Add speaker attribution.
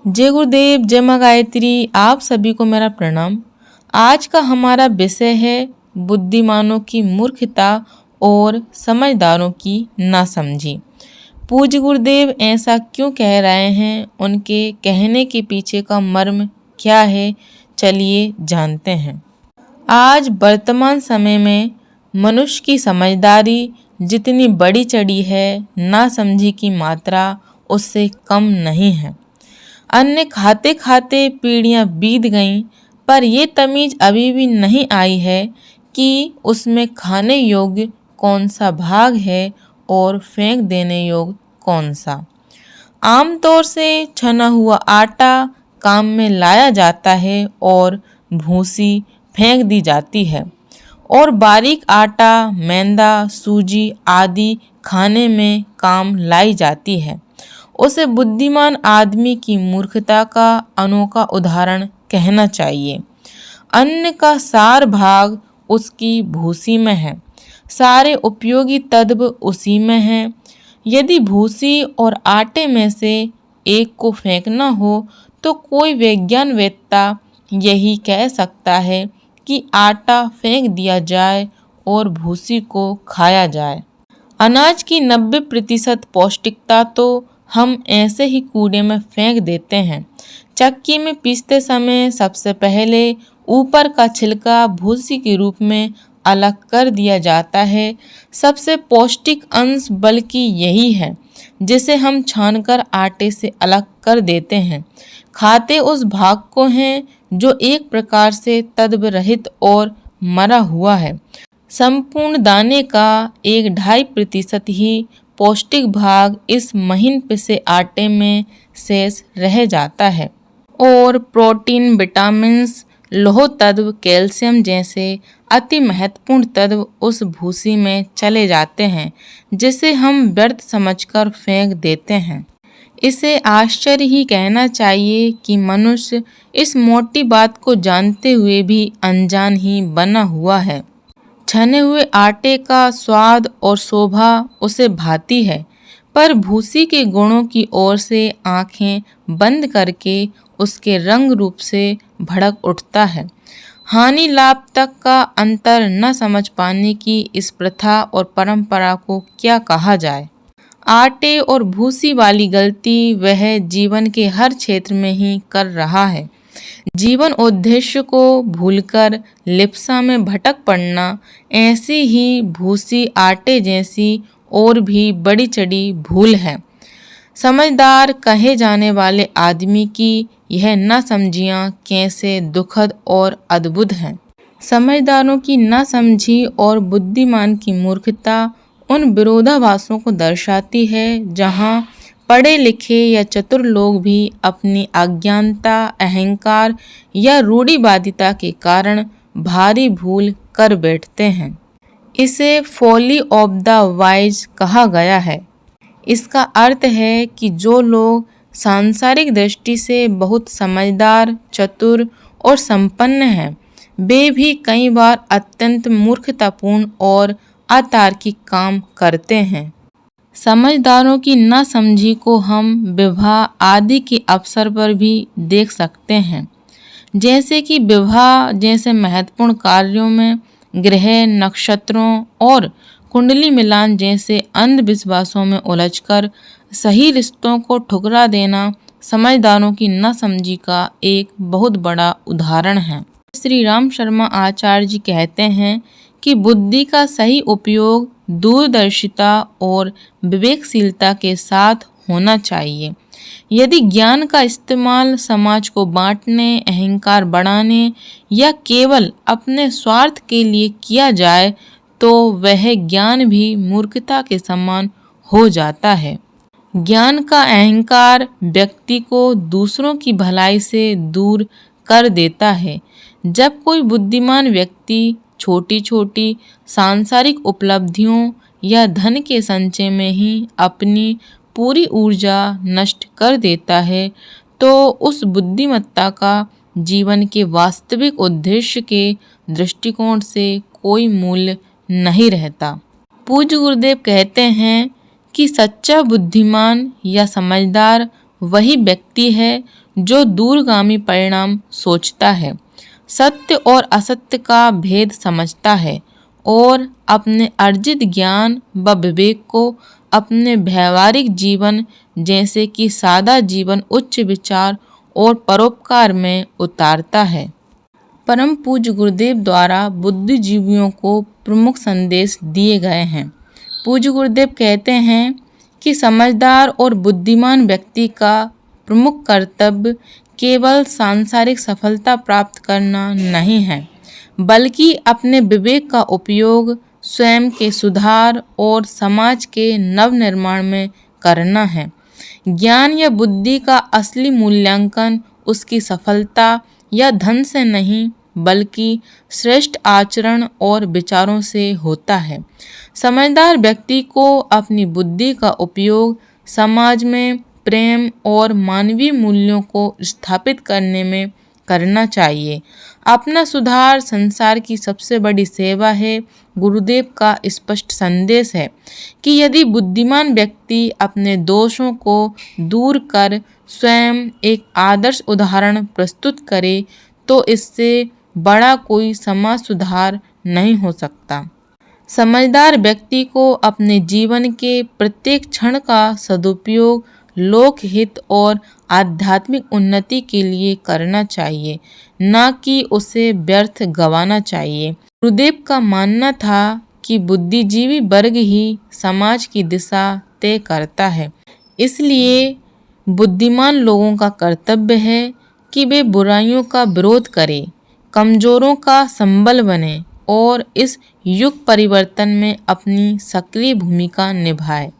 Speaker 1: जय गुरुदेव, जय माँ गायत्री। आप सभी को मेरा प्रणाम। आज का हमारा विषय है बुद्धिमानों की मूर्खता और समझदारों की नासमझी। पूज्य गुरुदेव ऐसा क्यों कह रहे हैं, उनके कहने के पीछे का मर्म क्या है, चलिए जानते हैं। आज वर्तमान समय में मनुष्य की समझदारी जितनी बढ़ी चढ़ी है, नासमझी की मात्रा उससे कम नहीं है। अन्य खाते खाते पीढ़ियां बीत गईं, पर ये तमीज अभी भी नहीं आई है कि उसमें खाने योग्य कौन सा भाग है और फेंक देने योग्य कौन सा। आमतौर से छना हुआ आटा काम में लाया जाता है और भूसी फेंक दी जाती है, और बारीक आटा, मैदा, सूजी आदि खाने में काम लाई जाती है। उसे बुद्धिमान आदमी की मूर्खता का अनोखा उदाहरण कहना चाहिए। अन्न का सार भाग उसकी भूसी में है, सारे उपयोगी तत्व उसी में हैं। यदि भूसी और आटे में से एक को फेंकना हो तो कोई विज्ञानवेत्ता यही कह सकता है कि आटा फेंक दिया जाए और भूसी को खाया जाए। अनाज की 90% पौष्टिकता तो हम ऐसे ही कूड़े में फेंक देते हैं। चक्की में पीसते समय सबसे पहले ऊपर का छिलका भूसी के रूप में अलग कर दिया जाता है। सबसे पौष्टिक अंश बल्कि यही है जिसे हम छानकर आटे से अलग कर देते हैं। खाते उस भाग को हैं जो एक प्रकार से तत्व रहित और मरा हुआ है। संपूर्ण दाने का 1-2.5% ही पौष्टिक भाग इस महीन पिसे आटे में शेष रह जाता है, और प्रोटीन, विटामिन्स, लौह तत्व, कैल्शियम जैसे अति महत्वपूर्ण तत्व उस भूसी में चले जाते हैं जिसे हम व्यर्थ समझकर फेंक देते हैं। इसे आश्चर्य ही कहना चाहिए कि मनुष्य इस मोटी बात को जानते हुए भी अनजान ही बना हुआ है। छने हुए आटे का स्वाद और शोभा उसे भाती है, पर भूसी के गुणों की ओर से आंखें बंद करके उसके रंग रूप से भड़क उठता है। हानि लाभ तक का अंतर न समझ पाने की इस प्रथा और परंपरा को क्या कहा जाए। आटे और भूसी वाली गलती वह जीवन के हर क्षेत्र में ही कर रहा है। जीवन उद्देश्य को भूलकर लिप्सा में भटक पड़ना, ऐसी ही भूसी आटे जैसी और भी बड़ी चढ़ी भूल है। समझदार कहे जाने वाले आदमी की यह नासमझियाँ कैसे दुखद और अद्भुत हैं। समझदारों की नासमझी और बुद्धिमान की मूर्खता उन विरोधाभासों को दर्शाती है जहाँ पढ़े लिखे या चतुर लोग भी अपनी अज्ञानता, अहंकार या रूढ़िवादिता के कारण भारी भूल कर बैठते हैं। इसे फॉली ऑफ द वाइज कहा गया है। इसका अर्थ है कि जो लोग सांसारिक दृष्टि से बहुत समझदार, चतुर और संपन्न हैं, वे भी कई बार अत्यंत मूर्खतापूर्ण और अतार्किक काम करते हैं। समझदारों की नासमझी को हम विवाह आदि के अवसर पर भी देख सकते हैं। जैसे कि विवाह जैसे महत्वपूर्ण कार्यों में ग्रह, नक्षत्रों और कुंडली मिलान जैसे अंधविश्वासों में उलझकर सही रिश्तों को ठुकरा देना समझदारों की नासमझी का एक बहुत बड़ा उदाहरण है। श्री राम शर्मा आचार्य जी कहते हैं कि बुद्धि का सही उपयोग दूरदर्शिता और विवेकशीलता के साथ होना चाहिए। यदि ज्ञान का इस्तेमाल समाज को बांटने, अहंकार बढ़ाने या केवल अपने स्वार्थ के लिए किया जाए तो वह ज्ञान भी मूर्खता के समान हो जाता है। ज्ञान का अहंकार व्यक्ति को दूसरों की भलाई से दूर कर देता है। जब कोई बुद्धिमान व्यक्ति छोटी छोटी सांसारिक उपलब्धियों या धन के संचय में ही अपनी पूरी ऊर्जा नष्ट कर देता है, तो उस बुद्धिमत्ता का जीवन के वास्तविक उद्देश्य के दृष्टिकोण से कोई मूल्य नहीं रहता। पूज्य गुरुदेव कहते हैं कि सच्चा बुद्धिमान या समझदार वही व्यक्ति है जो दूरगामी परिणाम सोचता है, सत्य और असत्य का भेद समझता है और अपने अर्जित ज्ञान व विवेक को अपने व्यवहारिक जीवन जैसे कि सादा जीवन, उच्च विचार और परोपकार में उतारता है। परम पूज्य गुरुदेव द्वारा बुद्धिजीवियों को प्रमुख संदेश दिए गए हैं। पूज्य गुरुदेव कहते हैं कि समझदार और बुद्धिमान व्यक्ति का प्रमुख कर्तव्य केवल सांसारिक सफलता प्राप्त करना नहीं है, बल्कि अपने विवेक का उपयोग स्वयं के सुधार और समाज के नवनिर्माण में करना है। ज्ञान या बुद्धि का असली मूल्यांकन उसकी सफलता या धन से नहीं, बल्कि श्रेष्ठ आचरण और विचारों से होता है। समझदार व्यक्ति को अपनी बुद्धि का उपयोग समाज में प्रेम और मानवीय मूल्यों को स्थापित करने में करना चाहिए। अपना सुधार संसार की सबसे बड़ी सेवा है। गुरुदेव का स्पष्ट संदेश है कि यदि बुद्धिमान व्यक्ति अपने दोषों को दूर कर स्वयं एक आदर्श उदाहरण प्रस्तुत करे तो इससे बड़ा कोई समाज सुधार नहीं हो सकता। समझदार व्यक्ति को अपने जीवन के प्रत्येक क्षण का सदुपयोग लोकहित और आध्यात्मिक उन्नति के लिए करना चाहिए, न कि उसे व्यर्थ गंवाना चाहिए। गुरुदेव का मानना था कि बुद्धिजीवी वर्ग ही समाज की दिशा तय करता है। इसलिए बुद्धिमान लोगों का कर्तव्य है कि वे बुराइयों का विरोध करें, कमजोरों का संबल बने और इस युग परिवर्तन में अपनी सक्रिय भूमिका निभाए।